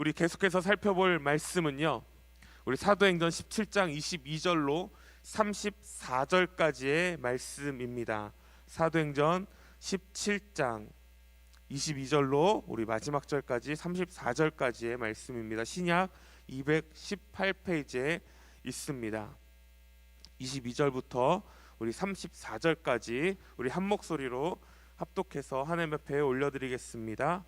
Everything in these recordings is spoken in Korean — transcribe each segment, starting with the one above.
우리 계속해서 살펴볼 말씀은요. 우리 사도행전 17장 22절로 34절까지의 말씀입니다. 사도행전 17장 22절로 우리 마지막 절까지 34절까지의 말씀입니다. 신약 218페이지에 있습니다. 22절부터 우리 34절까지 우리 한 목소리로 합독해서 하나님 앞에 올려드리겠습니다.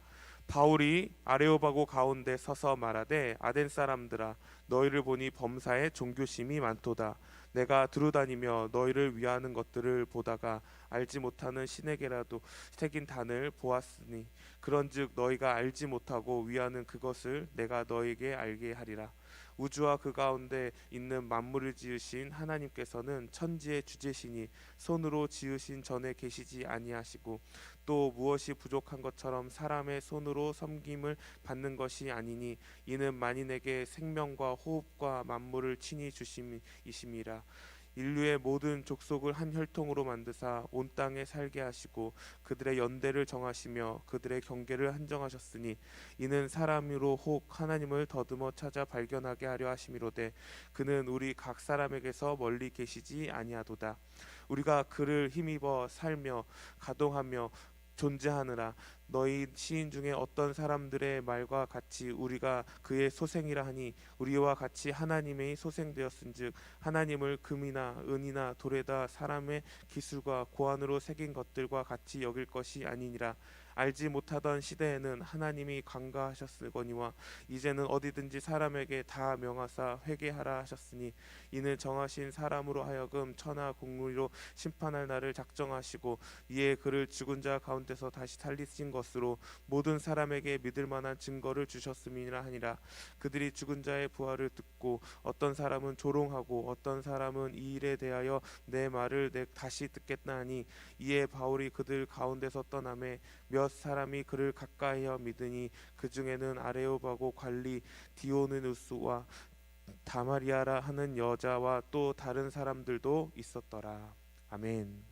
바울이 아레오바고 가운데 서서 말하되 아덴 사람들아 너희를 보니 범사에 종교심이 많도다. 내가 두루다니며 너희를 위하는 것들을 보다가 알지 못하는 신에게라도 새긴 단을 보았으니 그런즉 너희가 알지 못하고 위하는 그것을 내가 너희에게 알게 하리라. 우주와 그 가운데 있는 만물을 지으신 하나님께서는 천지의 주제시니 손으로 지으신 전에 계시지 아니하시고 또 무엇이 부족한 것처럼 사람의 손으로 섬김을 받는 것이 아니니 이는 만인에게 생명과 호흡과 만물을 친히 주심이심이라. 인류의 모든 족속을 한 혈통으로 만드사 온 땅에 살게 하시고 그들의 연대를 정하시며 그들의 경계를 한정하셨으니 이는 사람으로 혹 하나님을 더듬어 찾아 발견하게 하려 하심이로되 그는 우리 각 사람에게서 멀리 계시지 아니하도다. 우리가 그를 힘입어 살며 가동하며 존재하느라 너희 시인 중에 어떤 사람들의 말과 같이 우리가 그의 소생이라 하니 우리와 같이 하나님의 소생되었은즉 하나님을 금이나 은이나 돌에다 사람의 기술과 고안으로 새긴 것들과 같이 여길 것이 아니니라. 알지 못하던 시대에는 하나님이 관가하셨으거니와 이제는 어디든지 사람에게 다 명하사 회개하라 하셨으니 이는 정하신 사람으로 하여금 천하 공의로 심판할 날을 작정하시고 이에 그를 죽은 자 가운데서 다시 살리신 것으로 모든 사람에게 믿을 만한 증거를 주셨음이라 하니라. 그들이 죽은 자의 부활을 듣고 어떤 사람은 조롱하고 어떤 사람은 이 일에 대하여 내 말을 다시 듣겠다 하니 이에 바울이 그들 가운데서 떠나매 몇 사람이 그를 가까이하여 믿으니 그 중에는 아레오바고 관리 디오느누스와 다마리아라 하는 여자와 또 다른 사람들도 있었더라. 아멘.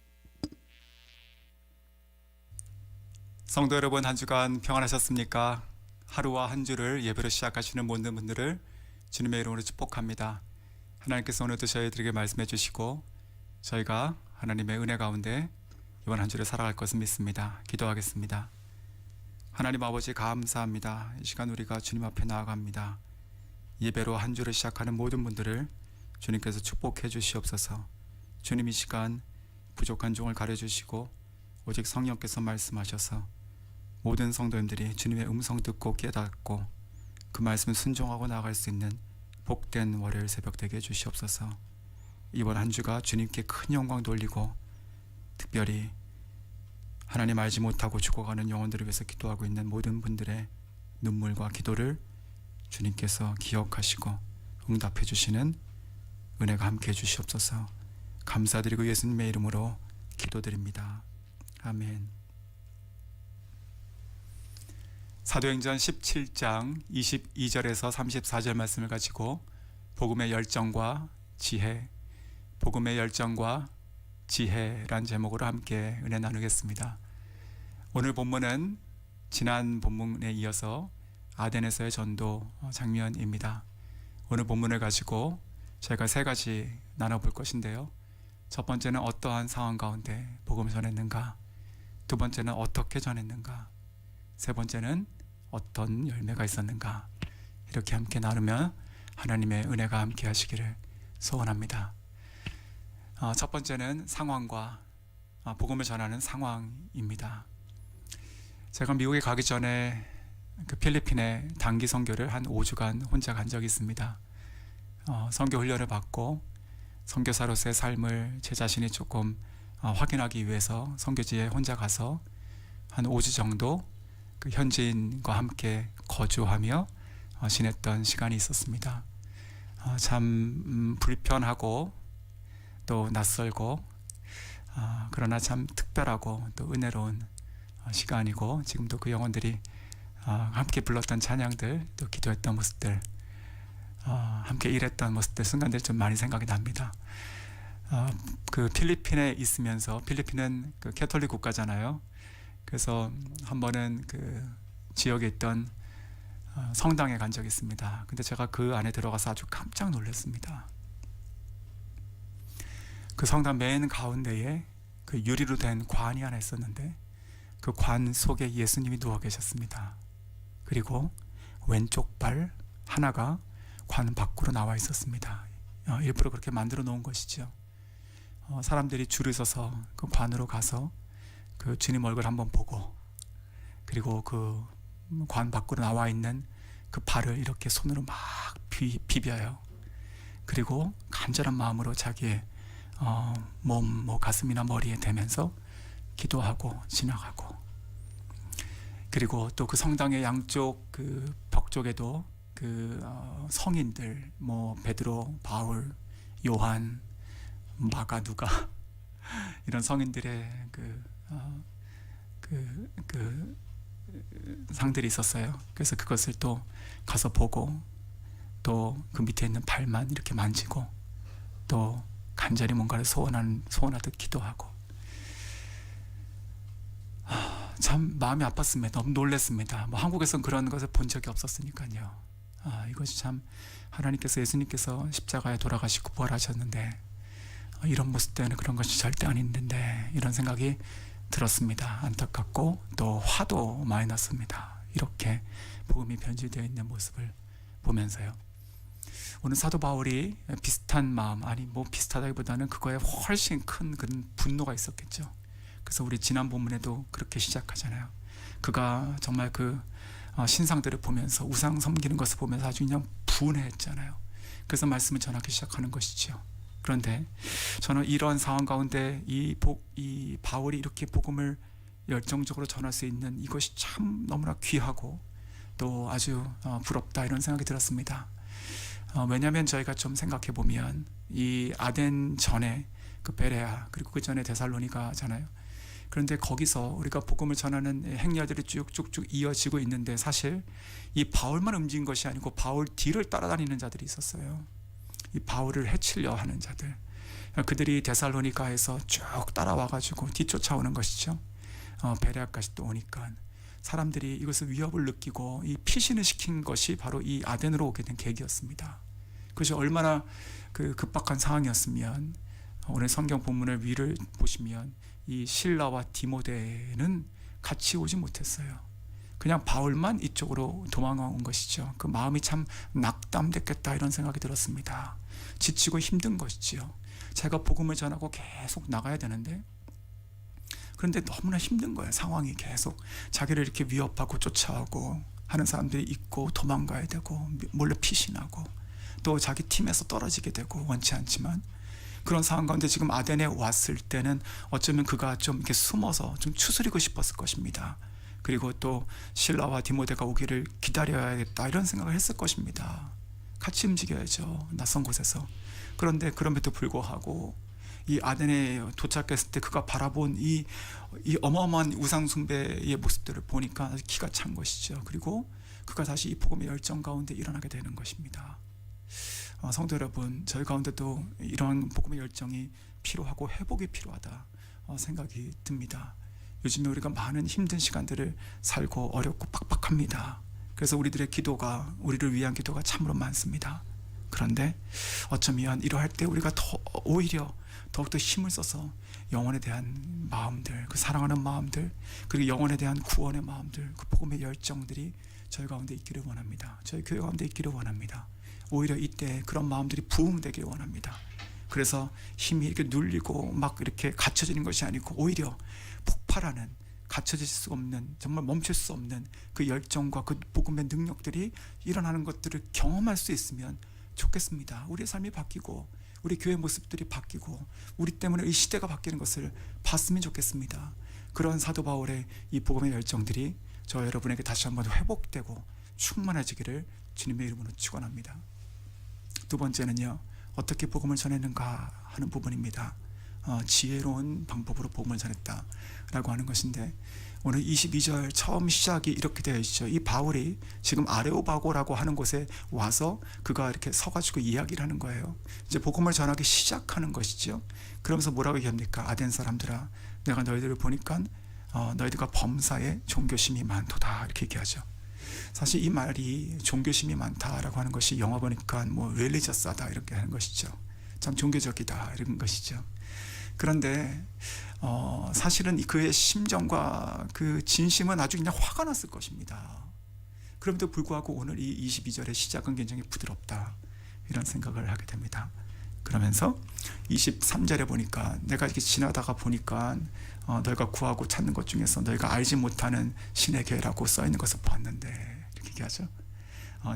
성도 여러분, 한 주간 평안하셨습니까? 하루와 한 주를 예배로 시작하시는 모든 분들을 주님의 이름으로 축복합니다. 하나님께서 오늘도 저희들에게 말씀해 주시고 저희가 하나님의 은혜 가운데 이번 한 주를 살아갈 것을 믿습니다. 기도하겠습니다. 하나님 아버지 감사합니다. 이 시간 우리가 주님 앞에 나아갑니다. 예배로 한 주를 시작하는 모든 분들을 주님께서 축복해 주시옵소서. 주님 이 시간 부족한 종을 가려주시고 오직 성령께서 말씀하셔서 모든 성도님들이 주님의 음성 듣고 깨닫고 그 말씀을 순종하고 나아갈 수 있는 복된 월요일 새벽 되게 해주시옵소서. 이번 한 주가 주님께 큰 영광 돌리고 특별히 하나님 알지 못하고 죽어가는 영혼들을 위해서 기도하고 있는 모든 분들의 눈물과 기도를 주님께서 기억하시고 응답해 주시는 은혜가 함께 해 주시옵소서. 감사드리고 예수님의 이름으로 기도드립니다. 아멘. 사도행전 17장 22절에서 34절 말씀을 가지고 복음의 열정과 지혜, 복음의 열정과 지혜란 제목으로 함께 은혜 나누겠습니다. 오늘 본문은 지난 본문에 이어서 아덴에서의 전도 장면입니다. 오늘 본문을 가지고 저희가 세 가지 나눠볼 것인데요. 첫 번째는 어떠한 상황 가운데 복음을 전했는가, 두 번째는 어떻게 전했는가, 세 번째는 어떤 열매가 있었는가, 이렇게 함께 나누며 하나님의 은혜가 함께 하시기를 소원합니다. 첫 번째는 상황과 복음을 전하는 상황입니다. 제가 미국에 가기 전에 그 필리핀에 단기 선교를 한 5주간 혼자 간 적이 있습니다. 선교 훈련을 받고 선교사로서의 삶을 제 자신이 조금 확인하기 위해서 선교지에 혼자 가서 한 5주 정도 그 현지인과 함께 거주하며 지냈던 시간이 있었습니다. 참 불편하고 또 낯설고 그러나 참 특별하고 또 은혜로운 시간이고 지금도 그 영혼들이 함께 불렀던 찬양들, 또 기도했던 모습들, 함께 일했던 모습들, 순간들 좀 많이 생각이 납니다. 그 필리핀에 있으면서, 필리핀은 그 캐톨릭 국가잖아요. 그래서 한 번은 그 지역에 있던 성당에 간 적이 있습니다. 근데 제가 그 안에 들어가서 아주 깜짝 놀랐습니다. 그 성당 맨 가운데에 그 유리로 된 관이 하나 있었는데 그 관 속에 예수님이 누워 계셨습니다. 그리고 왼쪽 발 하나가 관 밖으로 나와 있었습니다. 일부러 그렇게 만들어 놓은 것이죠. 사람들이 줄을 서서 그 관으로 가서 그 주님 얼굴 한번 보고, 그리고 그 관 밖으로 나와 있는 그 발을 이렇게 손으로 막 비벼요. 그리고 간절한 마음으로 자기의 몸, 가슴이나 머리에 대면서 기도하고 지나가고, 그리고 또 그 성당의 양쪽 그 벽 쪽에도 그 성인들, 베드로, 바울, 요한, 마가, 누가 이런 성인들의 그 상들이 있었어요. 그래서 그것을 또 가서 보고, 또 그 밑에 있는 발만 이렇게 만지고, 또 간절히 뭔가를 소원하듯 기도하고, 참 마음이 아팠습니다. 너무 놀랐습니다. 한국에서는 그런 것을 본 적이 없었으니까요. 이것이 참 하나님께서, 예수님께서 십자가에 돌아가시고 부활하셨는데 이런 모습 때문에 그런 것이 절대 아닌데, 이런 생각이 들었습니다. 안타깝고 또 화도 많이 났습니다. 이렇게 복음이 변질되어 있는 모습을 보면서요. 오늘 사도 바울이 비슷한 마음, 비슷하다기보다는 그거에 훨씬 큰 그런 분노가 있었겠죠. 그래서 우리 지난 본문에도 그렇게 시작하잖아요. 그가 정말 그 신상들을 보면서, 우상 섬기는 것을 보면서 아주 그냥 분해했잖아요. 그래서 말씀을 전하기 시작하는 것이죠. 그런데 저는 이런 상황 가운데 이 바울이 이렇게 복음을 열정적으로 전할 수 있는 이것이 참 너무나 귀하고 또 아주 부럽다, 이런 생각이 들었습니다. 왜냐하면 저희가 좀 생각해 보면 이 아덴 전에 그 베레아, 그리고 그 전에 데살로니가잖아요. 그런데 거기서 우리가 복음을 전하는 행렬들이 쭉쭉쭉 이어지고 있는데, 사실 이 바울만 움직인 것이 아니고 바울 뒤를 따라다니는 자들이 있었어요. 이 바울을 해치려 하는 자들, 그들이 데살로니가에서 쭉 따라와가지고 뒤쫓아오는 것이죠. 베레아까지 또 오니까 사람들이 이것을 위협을 느끼고 이 피신을 시킨 것이 바로 이 아덴으로 오게 된 계기였습니다. 그것이 얼마나 그 급박한 상황이었으면, 오늘 성경 본문을 위를 보시면 이 실라와 디모데는 같이 오지 못했어요. 그냥 바울만 이쪽으로 도망온 것이죠. 그 마음이 참 낙담됐겠다, 이런 생각이 들었습니다. 지치고 힘든 것이지요. 제가 복음을 전하고 계속 나가야 되는데, 그런데 너무나 힘든 거예요. 상황이 계속 자기를 이렇게 위협하고 쫓아오고 하는 사람들이 있고, 도망가야 되고 몰래 피신하고 또 자기 팀에서 떨어지게 되고, 원치 않지만 그런 상황 가운데 지금 아덴에 왔을 때는 어쩌면 그가 좀 이렇게 숨어서 좀 추스리고 싶었을 것입니다. 그리고 또 실라와 디모데가 오기를 기다려야겠다, 이런 생각을 했을 것입니다. 같이 움직여야죠, 낯선 곳에서. 그런데 그럼에도 불구하고 이 아덴에 도착했을 때 그가 바라본 이 어마어마한 우상숭배의 모습들을 보니까 기가 찬 것이죠. 그리고 그가 다시 이 복음의 열정 가운데 일어나게 되는 것입니다. 성도 여러분, 저희 가운데도 이러한 복음의 열정이 필요하고 회복이 필요하다 생각이 듭니다. 요즘에 우리가 많은 힘든 시간들을 살고 어렵고 빡빡합니다. 그래서 우리들의 기도가, 우리를 위한 기도가 참으로 많습니다. 그런데 어쩌면 이러할 때 우리가 오히려 더욱더 힘을 써서 영혼에 대한 마음들, 그 사랑하는 마음들, 그리고 영혼에 대한 구원의 마음들, 그 복음의 열정들이 저희 가운데 있기를 원합니다. 저희 교회 가운데 있기를 원합니다. 오히려 이때 그런 마음들이 부흥되길 원합니다. 그래서 힘이 이렇게 눌리고 막 이렇게 갇혀지는 것이 아니고, 오히려 폭발하는, 갇혀질 수 없는, 정말 멈출 수 없는 그 열정과 그 복음의 능력들이 일어나는 것들을 경험할 수 있으면 좋겠습니다. 우리의 삶이 바뀌고 우리 교회 모습들이 바뀌고 우리 때문에 이 시대가 바뀌는 것을 봤으면 좋겠습니다. 그런 사도 바울의 이 복음의 열정들이 저 여러분에게 다시 한번 회복되고 충만해지기를 주님의 이름으로 축원합니다. 두 번째는요, 어떻게 복음을 전했는가 하는 부분입니다. 지혜로운 방법으로 복음을 전했다라고 하는 것인데, 오늘 22절 처음 시작이 이렇게 되어 있죠. 이 바울이 지금 아레오바고라고 하는 곳에 와서 그가 이렇게 서가지고 이야기를 하는 거예요. 이제 복음을 전하기 시작하는 것이죠. 그러면서 뭐라고 얘기합니까? 아덴 사람들아, 내가 너희들을 보니까 너희들과 범사에 종교심이 많도다, 이렇게 얘기하죠. 사실 이 말이 종교심이 많다라고 하는 것이 영어 보니까 뭐 릴리저스하다 이렇게 하는 것이죠. 참 종교적이다 이런 것이죠. 그런데 사실은 그의 심정과 그 진심은 아주 그냥 화가 났을 것입니다. 그럼에도 불구하고 오늘 이 22절의 시작은 굉장히 부드럽다 이런 생각을 하게 됩니다. 그러면서 23절에 보니까 내가 이렇게 지나다가 보니까 너희가 구하고 찾는 것 중에서 너희가 알지 못하는 신에게라고 써 있는 것을 봤는데 이렇게 얘기하죠.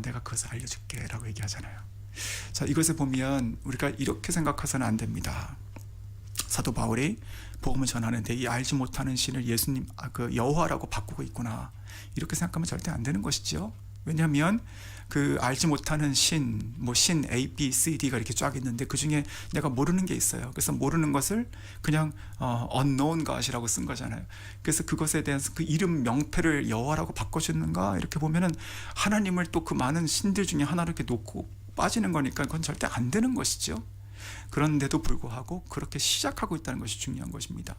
내가 그것을 알려줄게 라고 얘기하잖아요. 자, 이것을 보면 우리가 이렇게 생각해서는 안 됩니다. 사도 바울이 복음을 전하는데 이 알지 못하는 신을 예수님 그 여호와라고 바꾸고 있구나 이렇게 생각하면 절대 안 되는 것이죠. 왜냐하면 그 알지 못하는 신, 뭐 신 A, B, C, D가 이렇게 쫙 있는데 그 중에 내가 모르는 게 있어요. 그래서 모르는 것을 그냥 unknown God이라고 쓴 거잖아요. 그래서 그것에 대해서 그 이름 명패를 여호와라고 바꿔주는가 이렇게 보면은 하나님을 또 그 많은 신들 중에 하나를 이렇게 놓고 빠지는 거니까 그건 절대 안 되는 것이죠. 그런데도 불구하고 그렇게 시작하고 있다는 것이 중요한 것입니다.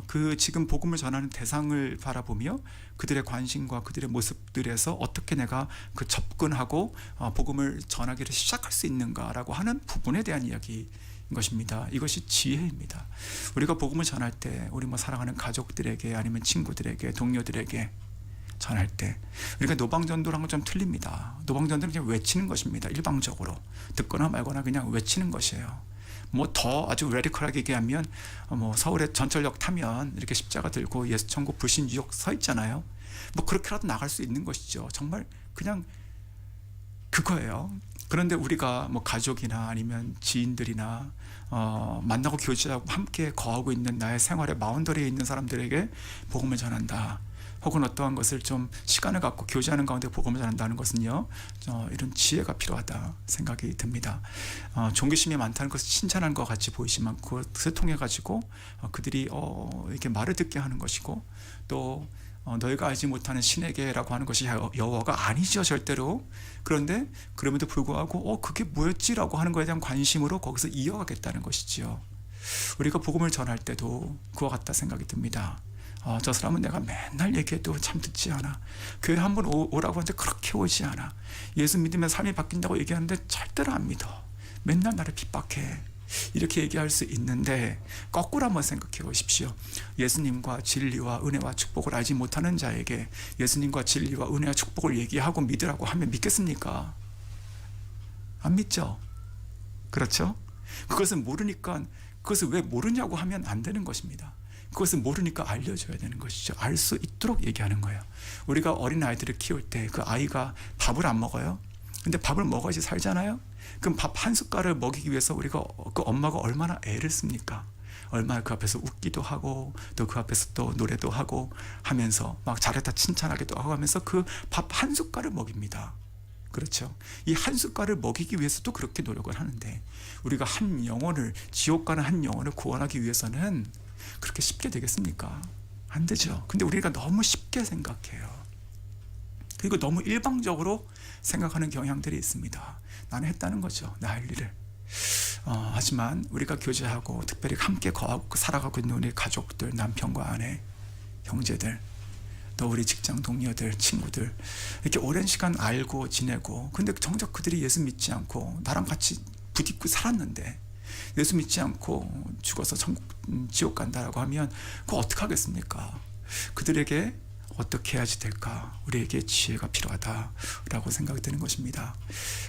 그 지금 복음을 전하는 대상을 바라보며 그들의 관심과 그들의 모습들에서 어떻게 내가 그 접근하고 복음을 전하기를 시작할 수 있는가라고 하는 부분에 대한 이야기인 것입니다. 이것이 지혜입니다. 우리가 복음을 전할 때 우리 뭐 사랑하는 가족들에게 아니면 친구들에게 동료들에게 전할 때 우리가 노방전도랑은 좀 틀립니다. 노방전도는 그냥 외치는 것입니다. 일방적으로 듣거나 말거나 그냥 외치는 것이에요. 뭐 더 아주 레디컬하게 얘기하면 뭐 서울에 전철역 타면 이렇게 십자가 들고 예수 천국 불신 유혹 서 있잖아요. 뭐 그렇게라도 나갈 수 있는 것이죠. 정말 그냥 그거예요. 그런데 우리가 뭐 가족이나 아니면 지인들이나 만나고 교제하고 함께 거하고 있는 나의 생활의 마운더리에 있는 사람들에게 복음을 전한다. 혹은 어떠한 것을 좀 시간을 갖고 교제하는 가운데 복음을 전한다는 것은요, 이런 지혜가 필요하다 생각이 듭니다. 종교심이 많다는 것을 칭찬하는 것 같이 보이지만 그것을 통해 가지고 그들이 이렇게 말을 듣게 하는 것이고 또 너희가 알지 못하는 신에게라고 하는 것이 여호와가 아니죠 절대로. 그런데 그럼에도 불구하고 그게 뭐였지라고 하는 것에 대한 관심으로 거기서 이어가겠다는 것이지요. 우리가 복음을 전할 때도 그와 같다 생각이 듭니다. 저 사람은 내가 맨날 얘기해도 참 듣지 않아. 교회 한번 오라고 하는데 그렇게 오지 않아. 예수 믿으면 삶이 바뀐다고 얘기하는데 절대로 안 믿어. 맨날 나를 핍박해. 이렇게 얘기할 수 있는데 거꾸로 한번 생각해 보십시오. 예수님과 진리와 은혜와 축복을 알지 못하는 자에게 예수님과 진리와 은혜와 축복을 얘기하고 믿으라고 하면 믿겠습니까? 안 믿죠? 그렇죠? 그것을 모르니까 그것을 왜 모르냐고 하면 안 되는 것입니다. 그것을 모르니까 알려줘야 되는 것이죠. 알 수 있도록 얘기하는 거예요. 우리가 어린 아이들을 키울 때 그 아이가 밥을 안 먹어요. 근데 밥을 먹어야지 살잖아요. 그럼 밥 한 숟갈을 먹이기 위해서 우리가 그 엄마가 얼마나 애를 씁니까? 얼마나 그 앞에서 웃기도 하고 또 그 앞에서 또 노래도 하고 하면서 막 잘했다 칭찬하기도 하고 하면서 그 밥 한 숟갈을 먹입니다. 그렇죠. 이 한 숟갈을 먹이기 위해서도 그렇게 노력을 하는데 우리가 한 영혼을 지옥 가는 한 영혼을 구원하기 위해서는 그렇게 쉽게 되겠습니까? 안 되죠. 근데 우리가 너무 쉽게 생각해요. 그리고 너무 일방적으로 생각하는 경향들이 있습니다. 나는 했다는 거죠. 나 할 일을. 하지만 우리가 교제하고 특별히 함께 거하고 살아가고 있는 우리 가족들, 남편과 아내, 형제들, 또 우리 직장 동료들, 친구들 이렇게 오랜 시간 알고 지내고 근데 정작 그들이 예수 믿지 않고 나랑 같이 부딪고 살았는데 예수 믿지 않고 죽어서 지옥 간다라고 하면 그거 어떻게 하겠습니까? 그들에게 어떻게 해야지 될까? 우리에게 지혜가 필요하다라고 생각이 드는 것입니다.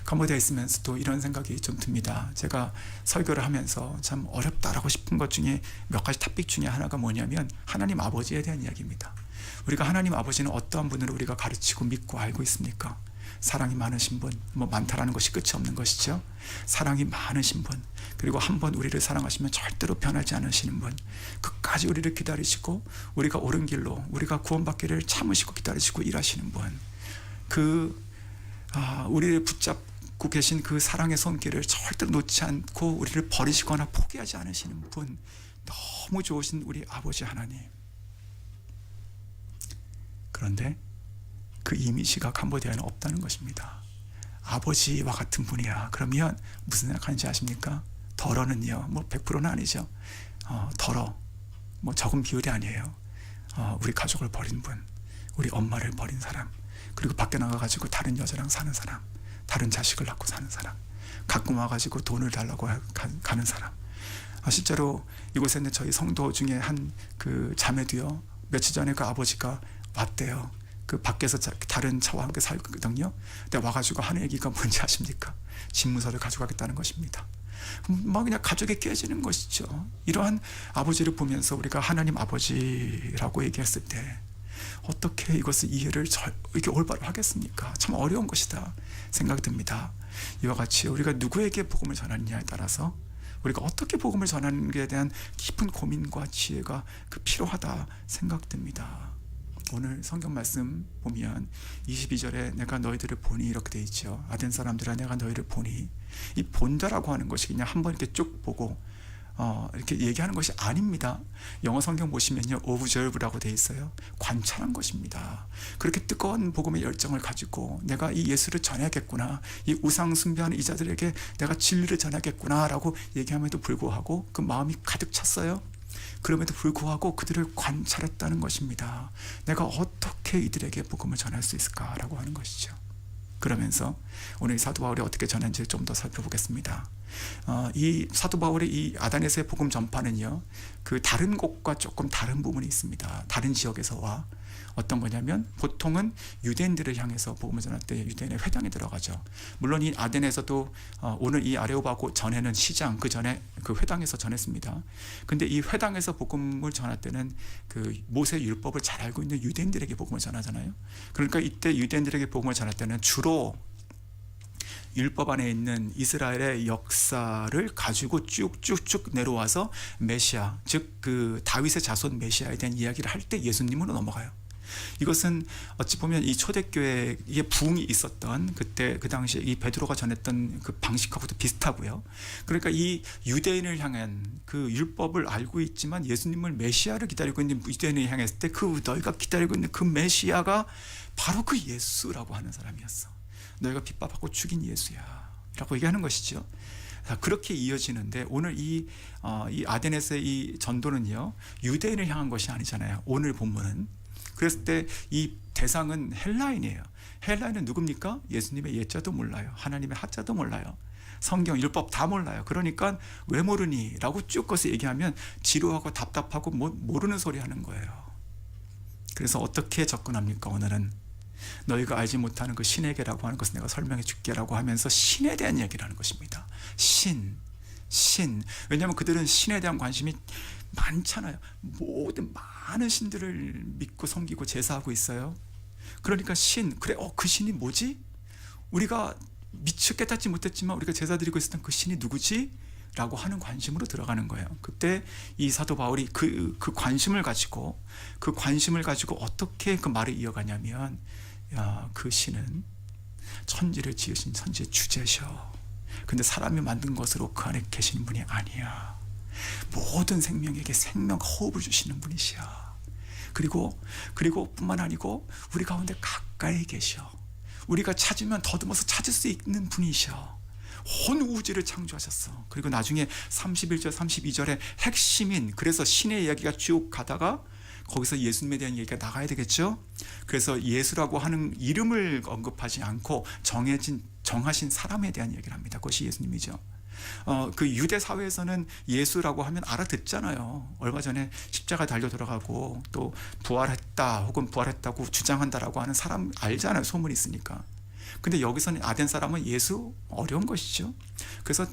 캄보디아에 있으면서도 이런 생각이 좀 듭니다. 제가 설교를 하면서 참 어렵다라고 싶은 것 중에 몇 가지 탑픽 중에 하나가 뭐냐면 하나님 아버지에 대한 이야기입니다. 우리가 하나님 아버지는 어떠한 분으로 우리가 가르치고 믿고 알고 있습니까? 사랑이 많으신 분, 뭐 많다라는 것이 끝이 없는 것이죠. 사랑이 많으신 분, 그리고 한번 우리를 사랑하시면 절대로 변하지 않으시는 분, 끝까지 우리를 기다리시고 우리가 옳은 길로 우리가 구원받기를 참으시고 기다리시고 일하시는 분, 우리를 붙잡고 계신 그 사랑의 손길을 절대로 놓지 않고 우리를 버리시거나 포기하지 않으시는 분, 너무 좋으신 우리 아버지 하나님. 그런데 그 이미지가 캄보디아에는 없다는 것입니다. 아버지와 같은 분이야. 그러면 무슨 생각하는지 아십니까? 덜어는요, 뭐 100%는 아니죠. 덜어, 뭐 적은 비율이 아니에요. 우리 가족을 버린 분, 우리 엄마를 버린 사람, 그리고 밖에 나가가지고 다른 여자랑 사는 사람, 다른 자식을 낳고 사는 사람, 가끔 와가지고 돈을 달라고 가는 사람. 실제로 이곳에 있는 저희 성도 중에 한 그 자매도요, 며칠 전에 그 아버지가 왔대요. 그 밖에서 다른 차와 함께 살거든요. 근데 와가지고 하는 얘기가 뭔지 아십니까? 집무서를 가져가겠다는 것입니다. 막 그냥 가족이 깨지는 것이죠. 이러한 아버지를 보면서 우리가 하나님 아버지라고 얘기했을 때 어떻게 이것을 이해를 이렇게 올바로 하겠습니까? 참 어려운 것이다 생각이 듭니다. 이와 같이 우리가 누구에게 복음을 전하느냐에 따라서 우리가 어떻게 복음을 전하는 것에 대한 깊은 고민과 지혜가 필요하다 생각됩니다. 오늘 성경 말씀 보면 22절에 내가 너희들을 보니 이렇게 돼 있죠. 아덴 사람들아 내가 너희를 보니, 이 본다라고 하는 것이 그냥 한번 이렇게 쭉 보고 이렇게 얘기하는 것이 아닙니다. 영어 성경 보시면요, observe라고 돼 있어요. 관찰한 것입니다. 그렇게 뜨거운 복음의 열정을 가지고 내가 이 예수를 전해야겠구나, 이 우상 숭배하는 이 자들에게 내가 진리를 전하겠구나라고 얘기함에도 불구하고 그 마음이 가득 찼어요. 그럼에도 불구하고 그들을 관찰했다는 것입니다. 내가 어떻게 이들에게 복음을 전할 수 있을까라고 하는 것이죠. 그러면서 오늘 사도 바울이 어떻게 전했는지를 좀 더 살펴보겠습니다. 이 사도 바울의 이 아다네스의 복음 전파는요, 그 다른 곳과 조금 다른 부분이 있습니다. 다른 지역에서 와. 어떤 거냐면 보통은 유대인들을 향해서 복음을 전할 때 유대인의 회당에 들어가죠. 물론 이 아덴에서도 오늘 이 아레오바고 전에는 시장, 그 전에 그 회당에서 전했습니다. 근데 이 회당에서 복음을 전할 때는 그 모세 율법을 잘 알고 있는 유대인들에게 복음을 전하잖아요. 그러니까 이때 유대인들에게 복음을 전할 때는 주로 율법 안에 있는 이스라엘의 역사를 가지고 쭉쭉쭉 내려와서 메시아, 즉 그 다윗의 자손 메시아에 대한 이야기를 할 때 예수님으로 넘어가요. 이것은 어찌 보면 이 초대교회에 부흥이 있었던 그때 그 당시에 이 베드로가 전했던 그 방식하고도 비슷하고요. 그러니까 이 유대인을 향한 그 율법을 알고 있지만 예수님을 메시아를 기다리고 있는 유대인을 향했을 때 그 너희가 기다리고 있는 그 메시아가 바로 그 예수라고 하는 사람이었어. 너희가 핍박하고 죽인 예수야 라고 얘기하는 것이죠. 그렇게 이어지는데 오늘 이 아데네스의 이 전도는요, 유대인을 향한 것이 아니잖아요. 오늘 본문은. 그랬을 때 이 대상은 헬라인이에요. 헬라인은 누굽니까? 예수님의 예자도 몰라요. 하나님의 하자도 몰라요. 성경, 율법 다 몰라요. 그러니까 왜 모르니? 라고 쭉 꺼서 얘기하면 지루하고 답답하고 모르는 소리 하는 거예요. 그래서 어떻게 접근합니까? 오늘은 너희가 알지 못하는 그 신에게라고 하는 것을 내가 설명해 줄게라고 하면서 신에 대한 얘기를 하는 것입니다. 신. 왜냐하면 그들은 신에 대한 관심이 많잖아요. 모든 많은 신들을 믿고 섬기고 제사하고 있어요. 그러니까 신, 그래, 그 신이 뭐지? 우리가 미처 깨닫지 못했지만 우리가 제사 드리고 있었던 그 신이 누구지? 라고 하는 관심으로 들어가는 거예요. 그때 이 사도 바울이 그 관심을 가지고 어떻게 그 말을 이어가냐면, 그 신은 천지를 지으신 천지의 주제셔. 근데 사람이 만든 것으로 그 안에 계시는 분이 아니야. 모든 생명에게 생명 호흡을 주시는 분이시야. 그리고 뿐만 아니고 우리 가운데 가까이 계셔. 우리가 찾으면 더듬어서 찾을 수 있는 분이셔. 온 우주를 창조하셨어. 그리고 나중에 31절 32절의 핵심인, 그래서 신의 이야기가 쭉 가다가 거기서 예수님에 대한 얘기가 나가야 되겠죠. 그래서 예수라고 하는 이름을 언급하지 않고 정하신 사람에 대한 얘기를 합니다. 그것이 예수님이죠. 그 유대 사회에서는 예수라고 하면 알아듣잖아요. 얼마 전에 십자가 달려 돌아가고 또 부활했다 혹은 부활했다고 주장한다라고 하는 사람 알잖아요. 소문이 있으니까. 근데 여기서는 아덴 사람은 예수 어려운 것이죠. 그래서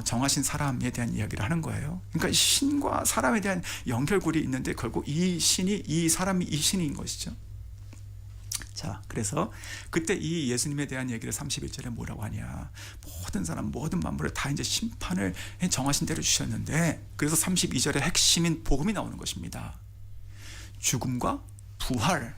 정하신 사람에 대한 이야기를 하는 거예요. 그러니까 신과 사람에 대한 연결고리 있는데 결국 이 사람이 이 신인 것이죠. 자, 그래서 그때 이 예수님에 대한 얘기를 31절에 뭐라고 하냐? 모든 사람, 모든 만물을 다 이제 심판을 정하신 대로 주셨는데, 그래서 32절에 핵심인 복음이 나오는 것입니다. 죽음과 부활,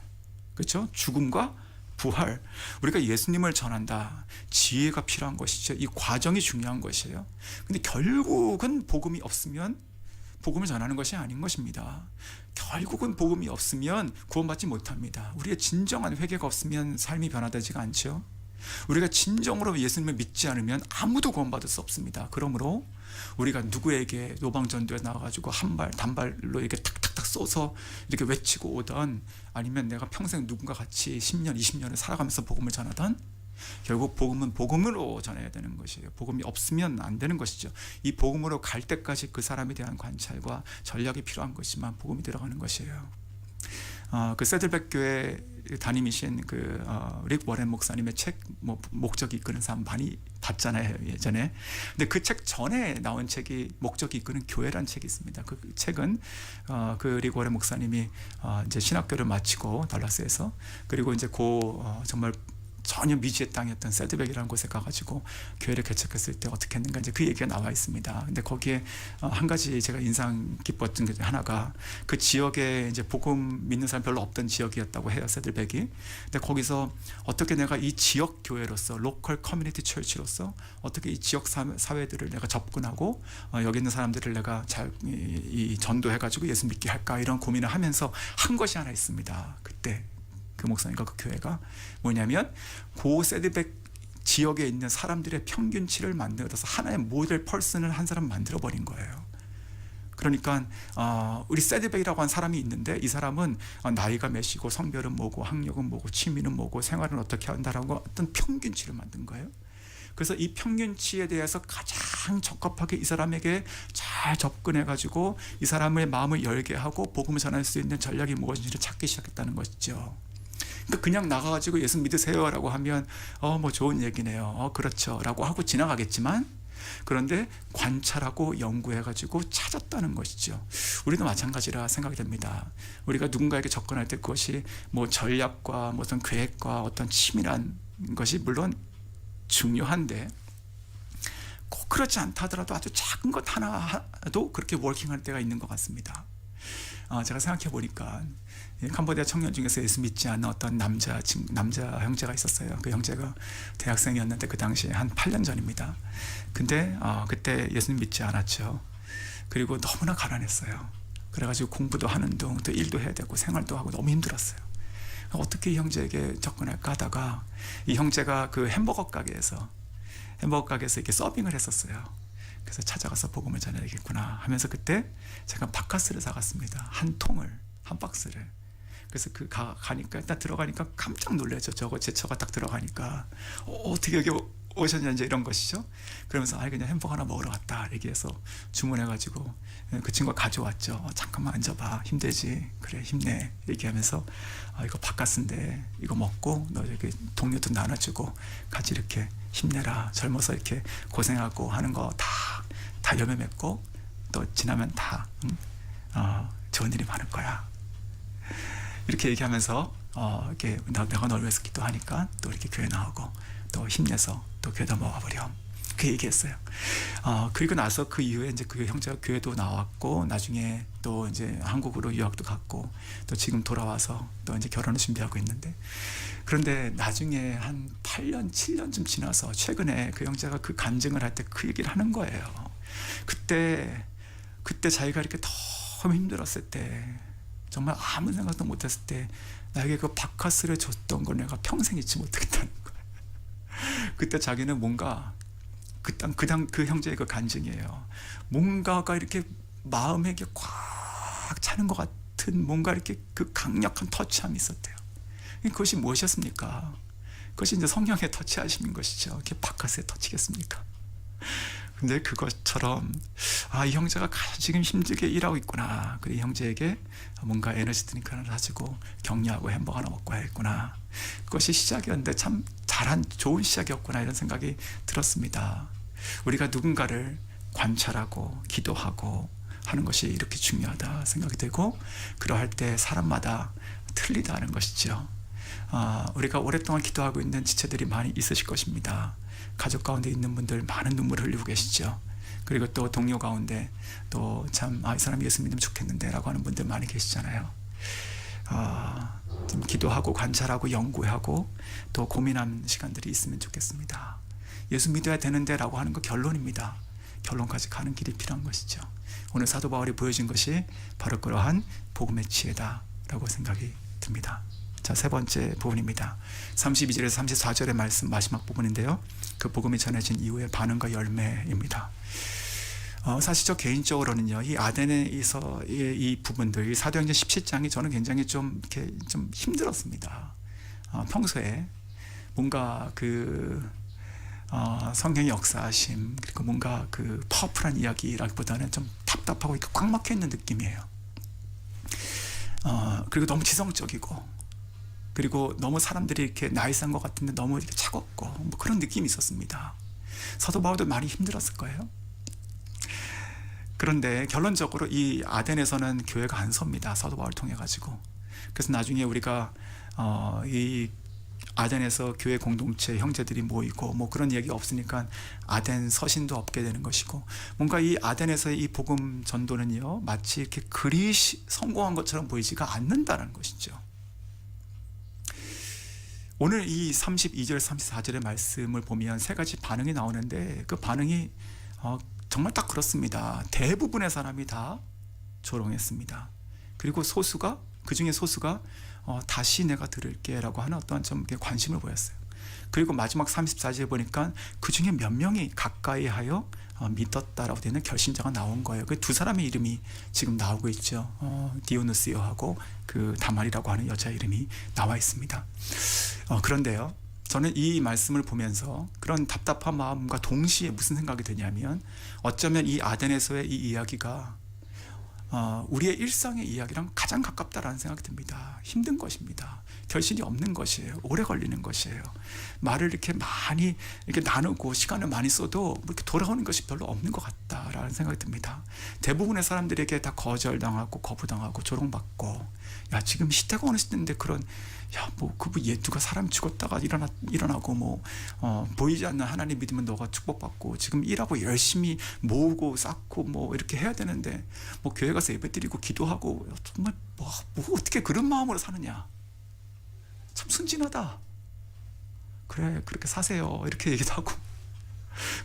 그렇죠? 죽음과 부활. 우리가 예수님을 전한다. 지혜가 필요한 것이죠. 이 과정이 중요한 것이에요. 근데 결국은 복음이 없으면 복음을 전하는 것이 아닌 것입니다. 결국은 복음이 없으면 구원받지 못합니다. 우리의 진정한 회개가 없으면 삶이 변화되지가 않죠. 우리가 진정으로 예수님을 믿지 않으면 아무도 구원받을 수 없습니다. 그러므로 우리가 누구에게 노방전도에 나와가지고 한 발 단발로 이렇게 탁탁탁 쏘서 이렇게 외치고 오던, 아니면 내가 평생 누군가 같이 10년 20년을 살아가면서 복음을 전하던, 결국 복음은 복음으로 전해야 되는 것이에요. 복음이 없으면 안 되는 것이죠. 이 복음으로 갈 때까지 그 사람에 대한 관찰과 전략이 필요한 것이만 복음이 들어가는 것이에요. 그 세들백 교회 담임이신 릭 워렌 목사님의 책 목적이 이끄는 삶 많이 봤잖아요, 예전에. 근데 그 책 전에 나온 책이 목적이 이끄는 교회라는 책이 있습니다. 그 책은 그 릭 워렌 목사님이 이제 신학교를 마치고 달라스에서, 그리고 이제 정말 전혀 미지의 땅이었던 세드백이라는 곳에 가가지고 교회를 개척했을 때 어떻게 했는가, 이제 그 얘기가 나와 있습니다. 근데 거기에 한 가지 제가 인상 깊었던 게 하나가, 그 지역에 이제 복음 믿는 사람 별로 없던 지역이었다고 해요, 세드백이. 근데 거기서 어떻게 내가 이 지역 교회로서, 로컬 커뮤니티 철치로서 어떻게 이 지역 사회들을 내가 접근하고 여기 있는 사람들을 내가 잘 전도해가지고 예수 믿게 할까, 이런 고민을 하면서 한 것이 하나 있습니다. 그때 그 목사님과 그 교회가 뭐냐면, 고 세드백 지역에 있는 사람들의 평균치를 만들어서 하나의 모델 펄슨을 한 사람 만들어 버린 거예요. 그러니까 우리 세드백이라고 한 사람이 있는데, 이 사람은 나이가 몇이고 성별은 뭐고 학력은 뭐고 취미는 뭐고 생활은 어떻게 한다라고 어떤 평균치를 만든 거예요. 그래서 이 평균치에 대해서 가장 적합하게 이 사람에게 잘 접근해가지고 이 사람의 마음을 열게 하고 복음을 전할 수 있는 전략이 무엇인지를 찾기 시작했다는 것이죠. 그냥 나가가지고 예수 믿으세요라고 하면 뭐 좋은 얘기네요, 그렇죠 라고 하고 지나가겠지만, 그런데 관찰하고 연구해가지고 찾았다는 것이죠. 우리도 마찬가지라 생각이 됩니다. 우리가 누군가에게 접근할 때 그것이 뭐 전략과 어떤 계획과 어떤 치밀한 것이 물론 중요한데, 꼭 그렇지 않다 하더라도 아주 작은 것 하나도 그렇게 워킹할 때가 있는 것 같습니다. 제가 생각해 보니까 캄보디아 청년 중에서 예수 믿지 않는 어떤 남자 형제가 있었어요. 그 형제가 대학생이었는데 그 당시에 한 8년 전입니다. 근데 그때 예수 믿지 않았죠. 그리고 너무나 가난했어요. 그래가지고 공부도 하는 둥 또 일도 해야 되고 생활도 하고 너무 힘들었어요. 어떻게 이 형제에게 접근할까 하다가, 이 형제가 그 햄버거 가게에서 이렇게 서빙을 했었어요. 그래서 찾아가서 복음을 전해야겠구나 하면서 그때 제가 바카스를 사갔습니다. 한 박스를. 그래서 가니까 일단 들어가니까 깜짝 놀라죠. 저거 제 처가 딱 들어가니까 어떻게 여기 오셨냐, 이제 이런 것이죠. 그러면서 그냥 햄버거 하나 먹으러 왔다 얘기해서 주문해가지고 그 친구가 가져왔죠. 잠깐만 앉아봐, 힘들지, 그래 힘내 얘기하면서 이거 바카스인데 이거 먹고 너 여기 동료도 나눠주고 같이 이렇게 힘내라, 젊어서 이렇게 고생하고 하는 거 다 열매 맺고 또 지나면 다 좋은 일이 많을 거야, 이렇게 얘기하면서 이렇게 내가 널 위해서 기도하니까 또 이렇게 교회 나오고 또 힘내서 또 교회도 먹어버렴, 그 얘기했어요. 그리고 나서 그 이후에 이제 그 형제가 교회도 나왔고, 나중에 또 이제 한국으로 유학도 갔고, 또 지금 돌아와서 또 이제 결혼을 준비하고 있는데, 그런데 나중에 한 8년 7년쯤 지나서 최근에 그 형제가 그 간증을 할 때 그 얘기를 하는 거예요. 그때 자기가 이렇게 너무 힘들었을 때, 정말 아무 생각도 못했을 때 나에게 그 바카스를 줬던 걸 내가 평생 잊지 못하겠다는 거예요. 그때 자기는 뭔가 그 형제의 그 간증이에요. 뭔가가 이렇게 마음에 꽉 차는 것 같은 뭔가 이렇게 그 강력한 터치함이 있었대요. 그것이 무엇이었습니까? 그것이 이제 성령의 터치하심인 것이죠. 이렇게 바카스에 터치겠습니까? 근데 그것처럼 이 형제가 지금 힘들게 일하고 있구나. 그래, 이 형제에게 뭔가 에너지 드링크 하나 사주고 격려하고 햄버거 하나 먹고 해야겠구나. 그것이 시작이었는데 참 좋은 시작이었구나, 이런 생각이 들었습니다. 우리가 누군가를 관찰하고 기도하고 하는 것이 이렇게 중요하다 생각이 되고, 그러할 때 사람마다 틀리다는 것이죠. 우리가 오랫동안 기도하고 있는 지체들이 많이 있으실 것입니다. 가족 가운데 있는 분들 많은 눈물을 흘리고 계시죠. 그리고 또 동료 가운데 또 참 이 사람이 예수 믿으면 좋겠는데 라고 하는 분들 많이 계시잖아요. 좀 기도하고 관찰하고 연구하고 또 고민하는 시간들이 있으면 좋겠습니다. 예수 믿어야 되는데 라고 하는 거 결론입니다. 결론까지 가는 길이 필요한 것이죠. 오늘 사도 바울이 보여준 것이 바로 그러한 복음의 지혜다 라고 생각이 듭니다. 자, 세 번째 부분입니다. 32절에서 34절의 말씀 마지막 부분인데요, 그 복음이 전해진 이후의 반응과 열매입니다. 사실 저 개인적으로는요, 이 아덴에서의 이 부분들, 이 사도행전 17장이 저는 굉장히 좀 이렇게 좀 힘들었습니다. 평소에 뭔가 성경의 역사하심, 그리고 뭔가 파워풀한 이야기라기보다는 좀 답답하고 이렇게 꽉 막혀 있는 느낌이에요. 그리고 너무 지성적이고, 그리고 너무 사람들이 이렇게 나이스한 것 같은데 너무 이렇게 차갑고, 뭐 그런 느낌이 있었습니다. 사도 바울도 많이 힘들었을 거예요. 그런데 결론적으로 이 아덴에서는 교회가 안 섭니다. 사도 바울을 통해 가지고. 그래서 나중에 우리가 이 아덴에서 교회 공동체 형제들이 모이고 뭐 그런 얘기가 없으니까 아덴 서신도 없게 되는 것이고, 뭔가 이 아덴에서의 이 복음 전도는요, 마치 이렇게 그리 성공한 것처럼 보이지가 않는다는 것이죠. 오늘 이 32절 34절의 말씀을 보면 세 가지 반응이 나오는데, 그 반응이 정말 딱 그렇습니다. 대부분의 사람이 다 조롱했습니다. 그리고 그 중에 소수가 다시 내가 들을게 라고 하는 어떠한 좀 관심을 보였어요. 그리고 마지막 34절에 보니까 그 중에 몇 명이 가까이 하여 믿었다라고 되는 결신자가 나온 거예요. 그 두 사람의 이름이 지금 나오고 있죠. 디오누스요하고 그 다말이라고 하는 여자 이름이 나와 있습니다. 그런데요, 저는 이 말씀을 보면서 그런 답답한 마음과 동시에 무슨 생각이 드냐면, 어쩌면 이 아덴에서의 이 이야기가 우리의 일상의 이야기랑 가장 가깝다라는 생각이 듭니다. 힘든 것입니다. 결실이 없는 것이에요. 오래 걸리는 것이에요. 말을 이렇게 많이 이렇게 나누고 시간을 많이 써도 이렇게 돌아오는 것이 별로 없는 것 같다라는 생각이 듭니다. 대부분의 사람들에게 다 거절당하고 거부당하고 조롱받고, 야 지금 시대가 어느 시대인데 그런 누가 사람 죽었다가 일어나고 보이지 않는 하나님 믿으면 너가 축복받고, 지금 일하고 열심히 모으고 쌓고 이렇게 해야 되는데 교회 가서 예배드리고 기도하고, 정말 어떻게 그런 마음으로 사느냐, 참 순진하다, 그래 그렇게 사세요 이렇게 얘기도 하고.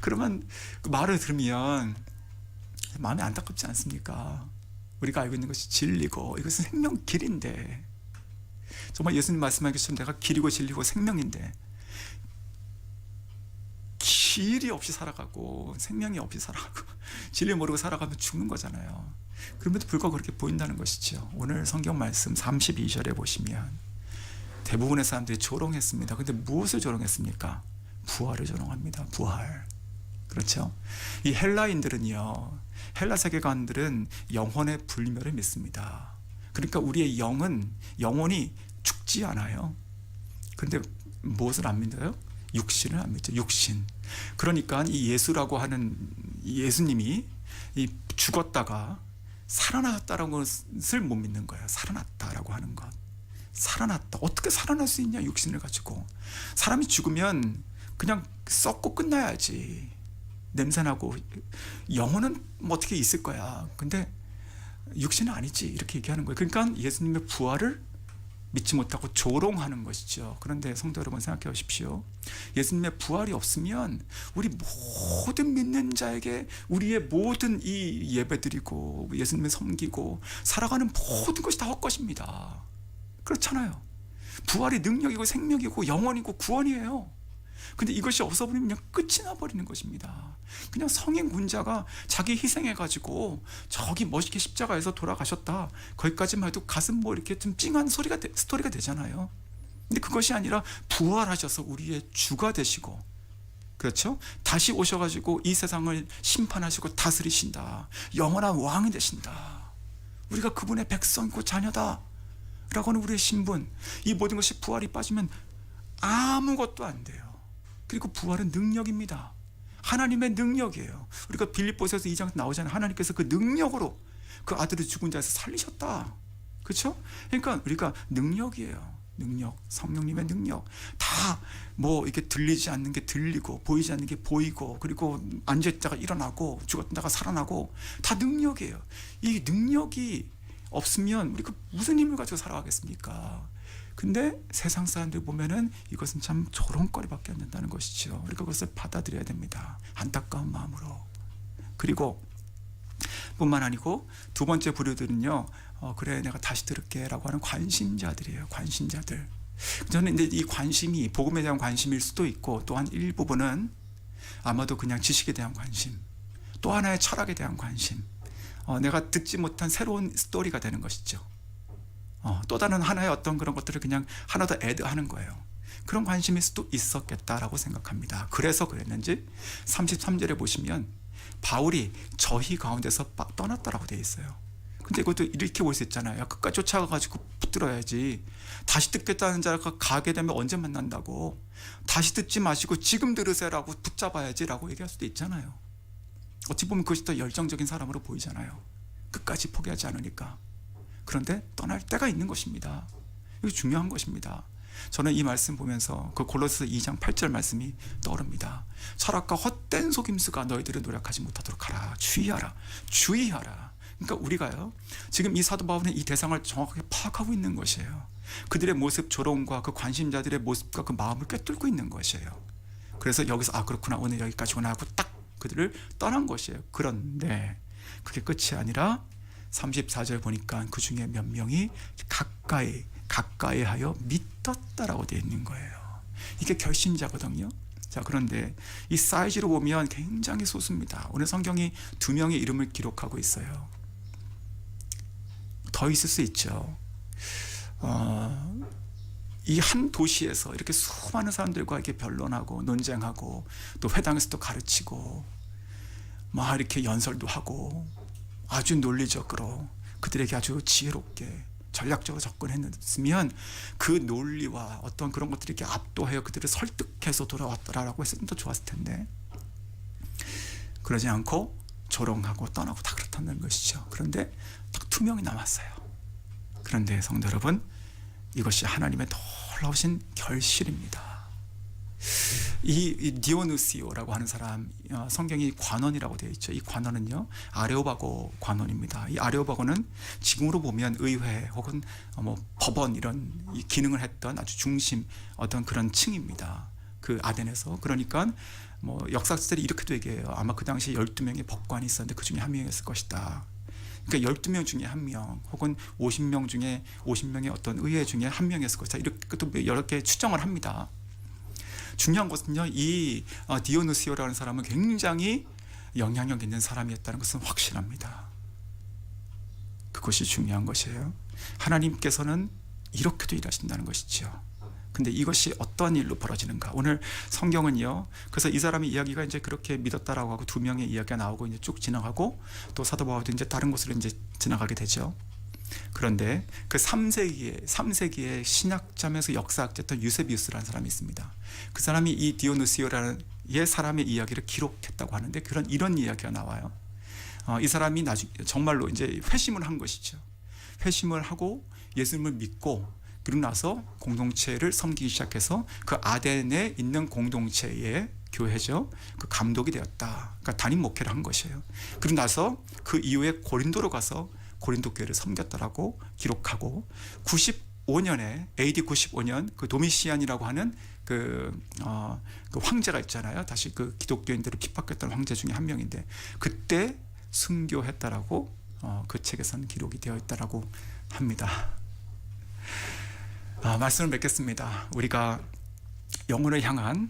그러면 그 말을 들으면 마음이 안타깝지 않습니까? 우리가 알고 있는 것이 진리고 이것은 생명 길인데, 정말 예수님 말씀하신 것처럼 내가 길이고 진리고 생명인데 길이 없이 살아가고 생명이 없이 살아가고 진리 모르고 살아가면 죽는 거잖아요. 그럼에도 불구하고 그렇게 보인다는 것이죠. 오늘 성경 말씀 32절에 보시면 대부분의 사람들이 조롱했습니다. 근데 무엇을 조롱했습니까? 부활을 조롱합니다. 부활. 그렇죠? 이 헬라인들은요, 헬라 세계관들은 영혼의 불멸을 믿습니다. 그러니까 우리의 영혼이 죽지 않아요. 그런데 무엇을 안 믿어요? 육신을 안 믿죠. 육신. 그러니까 이 예수라고 하는 예수님이 이 죽었다가 살아나셨다는 것을 못 믿는 거예요. 살아났다라고 하는 것. 살아났다. 어떻게 살아날 수 있냐, 육신을 가지고. 사람이 죽으면 그냥 썩고 끝나야지. 냄새나고. 영혼은 어떻게 있을 거야. 근데 육신은 아니지, 이렇게 얘기하는 거예요. 그러니까 예수님의 부활을 믿지 못하고 조롱하는 것이죠. 그런데 성도 여러분, 생각해 보십시오. 예수님의 부활이 없으면 우리 모든 믿는 자에게 우리의 모든 이 예배드리고 예수님을 섬기고 살아가는 모든 것이 다 헛것입니다. 그렇잖아요. 부활이 능력이고 생명이고 영원이고 구원이에요. 근데 이것이 없어버리면 그냥 끝이 나버리는 것입니다. 그냥 성인 군자가 자기 희생해가지고 저기 멋있게 십자가에서 돌아가셨다, 거기까지만 해도 가슴 이렇게 좀 찡한 스토리가 되잖아요. 근데 그것이 아니라 부활하셔서 우리의 주가 되시고, 그렇죠? 다시 오셔가지고 이 세상을 심판하시고 다스리신다, 영원한 왕이 되신다, 우리가 그분의 백성이고 자녀다 라고 하는 우리의 신분, 이 모든 것이 부활이 빠지면 아무것도 안 돼요. 그리고 부활은 능력입니다. 하나님의 능력이에요. 우리가 빌립보서에서 2장 나오잖아요. 하나님께서 그 능력으로 그 아들을 죽은 자에서 살리셨다. 그렇죠? 그러니까 우리가 능력이에요. 능력, 성령님의 능력. 다 이렇게 들리지 않는 게 들리고 보이지 않는 게 보이고, 그리고 앉아있다가 일어나고 죽었다가 살아나고, 다 능력이에요. 이 능력이 없으면 우리가 무슨 힘을 가지고 살아가겠습니까? 근데 세상 사람들 보면은 이것은 참 조롱거리밖에 안 된다는 것이죠. 우리가 그것을 받아들여야 됩니다. 안타까운 마음으로. 그리고 뿐만 아니고 두 번째 부류들은요, 그래 내가 다시 들을게 라고 하는 관심자들이에요. 관심자들. 저는 이제 이 관심이 복음에 대한 관심일 수도 있고, 또한 일부분은 아마도 그냥 지식에 대한 관심, 또 하나의 철학에 대한 관심, 내가 듣지 못한 새로운 스토리가 되는 것이죠. 또 다른 하나의 어떤 그런 것들을 그냥 하나 더 애드하는 거예요. 그런 관심일 수도 있었겠다라고 생각합니다. 그래서 그랬는지 33절에 보시면 바울이 저희 가운데서 떠났다라고 되어 있어요. 근데 이것도 이렇게 볼 수 있잖아요. 끝까지 쫓아가가지고 붙들어야지. 다시 듣겠다는 자가 가게 되면 언제 만난다고. 다시 듣지 마시고 지금 들으세요라고 붙잡아야지라고 얘기할 수도 있잖아요. 어찌 보면 그것이 더 열정적인 사람으로 보이잖아요. 끝까지 포기하지 않으니까. 그런데 떠날 때가 있는 것입니다. 이거 중요한 것입니다. 저는 이 말씀 보면서 그 골로새서 2장 8절 말씀이 떠오릅니다. 철학과 헛된 속임수가 너희들을 노력하지 못하도록 하라. 주의하라. 주의하라. 그러니까 우리가요, 지금 이 사도 바울은 이 대상을 정확하게 파악하고 있는 것이에요. 그들의 모습, 조롱과 그 관심자들의 모습과 그 마음을 꿰뚫고 있는 것이에요. 그래서 여기서 그렇구나, 오늘 여기까지구나 하고 딱 그들을 떠난 것이에요. 그런데 그게 끝이 아니라 34절 보니까 그 중에 몇 명이 가까이 하여 믿었다라고 되어 있는 거예요. 이게 결신자거든요. 자, 그런데 이 사이즈로 보면 굉장히 소수입니다. 오늘 성경이 2명의 이름을 기록하고 있어요. 더 있을 수 있죠. 이 한 도시에서 이렇게 수많은 사람들과 이렇게 변론하고 논쟁하고 또 회당에서 또 가르치고 막 이렇게 연설도 하고 아주 논리적으로 그들에게 아주 지혜롭게 전략적으로 접근했으면 그 논리와 어떤 그런 것들이 이렇게 압도하여 그들을 설득해서 돌아왔더라라고 했으면 더 좋았을 텐데, 그러지 않고 조롱하고 떠나고 다 그렇다는 것이죠. 그런데 딱 2명이 남았어요. 그런데 성도 여러분, 이것이 하나님의 놀라우신 결실입니다. 이 디오누시오라고 하는 사람, 성경이 관원이라고 되어 있죠. 이 관원은요, 아레오바고 관원입니다. 이 아레오바고는 지금으로 보면 의회 혹은 법원 이런 기능을 했던 아주 중심 어떤 그런 층입니다. 그 아덴에서. 그러니까 역사책들이 이렇게도 얘기해요. 아마 그 당시에 12명의 법관이 있었는데 그 중에 한 명이었을 것이다. 그러니까 12명 중에 한 명, 혹은 50명 중에 50명의 어떤 의회 중에 한 명이었을 것이다. 이렇게 또 여러 개 추정을 합니다. 중요한 것은요, 이 디오누시오라는 사람은 굉장히 영향력 있는 사람이었다는 것은 확실합니다. 그것이 중요한 것이에요. 하나님께서는 이렇게도 일하신다는 것이죠. 근데 이것이 어떤 일로 벌어지는가? 오늘 성경은요, 그래서 이 사람의 이야기가 이제 그렇게 믿었다라고 하고 2명의 이야기가 나오고 이제 쭉 지나가고 또 사도 바울도 이제 다른 곳으로 이제 지나가게 되죠. 그런데 그 3세기의 신학자면서 역사학자였던 유세비우스라는 사람이 있습니다. 그 사람이 이 디오누시오라는 사람의 이야기를 기록했다고 하는데 이런 이야기가 나와요. 이 사람이 나중에 정말로 이제 회심을 한 것이죠. 회심을 하고 예수님을 믿고 그러고 나서 공동체를 섬기기 시작해서 그 아덴에 있는 공동체의 교회죠. 그 감독이 되었다. 그러니까 담임 목회를 한 것이에요. 그러고 나서 그 이후에 고린도로 가서 고린도 교회를 섬겼다라고 기록하고 95년에 AD 95년 그 도미시안이라고 하는 그 황제가 있잖아요. 다시 그 기독교인들을 핍박했던 황제 중에 한 명인데 그때 순교했다라고 그 책에서는 기록이 되어 있다라고 합니다. 말씀을 맺겠습니다. 우리가 영혼을 향한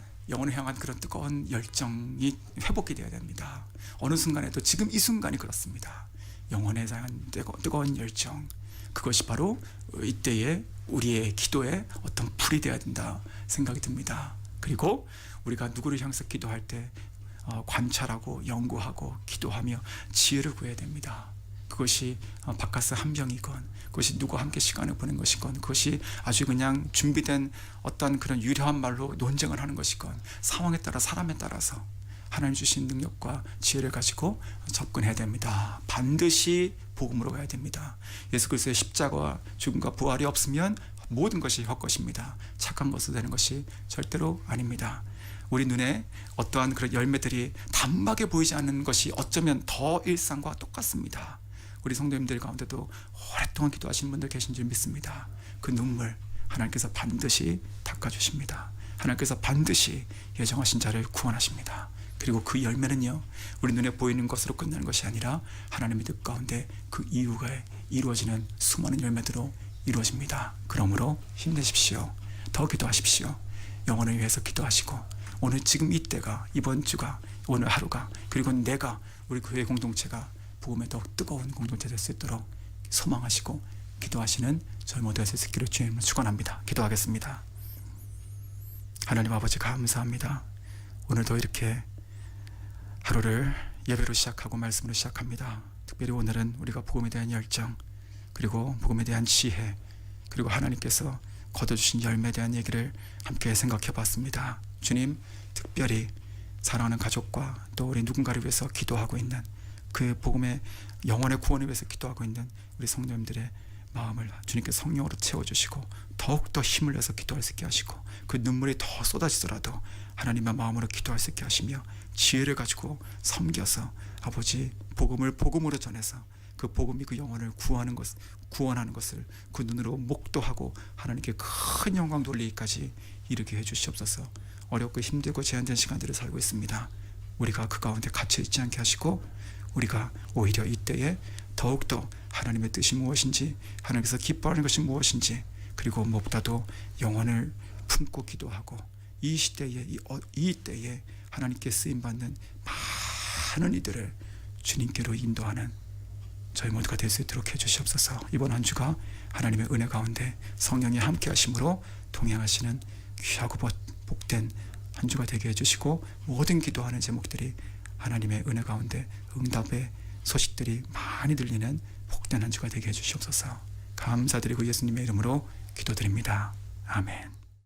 그런 뜨거운 열정이 회복이 되어야 됩니다. 어느 순간에도 지금 이 순간이 그렇습니다. 영혼에 대한 뜨거운 열정, 그것이 바로 이때의 우리의 기도의 어떤 불이 되어야 된다 생각이 듭니다. 그리고 우리가 누구를 향해서 기도할 때 관찰하고 연구하고 기도하며 지혜를 구해야 됩니다. 그것이 바카스 한 병이건, 그것이 누구와 함께 시간을 보낸 것이건, 그것이 아주 그냥 준비된 어떤 그런 유려한 말로 논쟁을 하는 것이건, 상황에 따라 사람에 따라서 하나님 주신 능력과 지혜를 가지고 접근해야 됩니다. 반드시 복음으로 가야 됩니다. 예수 그리스도의 십자가와 죽음과 부활이 없으면 모든 것이 헛것입니다. 착한 것으로 되는 것이 절대로 아닙니다. 우리 눈에 어떠한 그런 열매들이 단박에 보이지 않는 것이 어쩌면 더 일상과 똑같습니다. 우리 성도님들 가운데도 오랫동안 기도하시는 분들 계신 줄 믿습니다. 그 눈물 하나님께서 반드시 닦아주십니다. 하나님께서 반드시 예정하신 자를 구원하십니다. 그리고 그 열매는요, 우리 눈에 보이는 것으로 끝나는 것이 아니라 하나님의 뜻 가운데 그 이후에 이루어지는 수많은 열매들로 이루어집니다. 그러므로 힘내십시오. 더 기도하십시오. 영혼을 위해서 기도하시고 오늘 지금 이때가, 이번 주가 오늘 하루가, 그리고 내가, 우리 교회 공동체가 복음에 더욱 뜨거운 공동체 될 수 있도록 소망하시고 기도하시는 저희 모두가 될 수 있기를 주님으로 축원합니다. 기도하겠습니다. 하나님 아버지 감사합니다. 오늘도 이렇게 하루를 예배로 시작하고 말씀으로 시작합니다. 특별히 오늘은 우리가 복음에 대한 열정, 그리고 복음에 대한 지혜, 그리고 하나님께서 거둬주신 열매에 대한 얘기를 함께 생각해 봤습니다. 주님, 특별히 사랑하는 가족과 또 우리 누군가를 위해서 기도하고 있는, 그 복음의 영혼의 구원을 위해서 기도하고 있는 우리 성도님들의 마음을 주님께서 성령으로 채워주시고 더욱더 힘을 내서 기도할 수 있게 하시고, 그 눈물이 더 쏟아지더라도 하나님의 마음으로 기도할 수 있게 하시며, 지혜를 가지고 섬겨서 아버지 복음을 복음으로 전해서 그 복음이 그 영혼을 구원하는 것을 그 눈으로 목도하고 하나님께 큰 영광 돌리기까지 이르게 해주시옵소서. 어렵고 힘들고 제한된 시간들을 살고 있습니다. 우리가 그 가운데 갇혀 있지 않게 하시고, 우리가 오히려 이때에 더욱더 하나님의 뜻이 무엇인지, 하나님께서 기뻐하는 것이 무엇인지, 그리고 무엇보다도 영혼을 품고 기도하고 이 시대에 이 때에 하나님께 쓰임받는 많은 이들을 주님께로 인도하는 저희 모두가 될 수 있도록 해주시옵소서. 이번 한 주가 하나님의 은혜 가운데 성령이 함께 하심으로 동행하시는 귀하고 복된 한 주가 되게 해주시고, 모든 기도하는 제목들이 하나님의 은혜 가운데 응답의 소식들이 많이 들리는 복된 한 주가 되게 해주시옵소서. 감사드리고 예수님의 이름으로 기도드립니다. 아멘.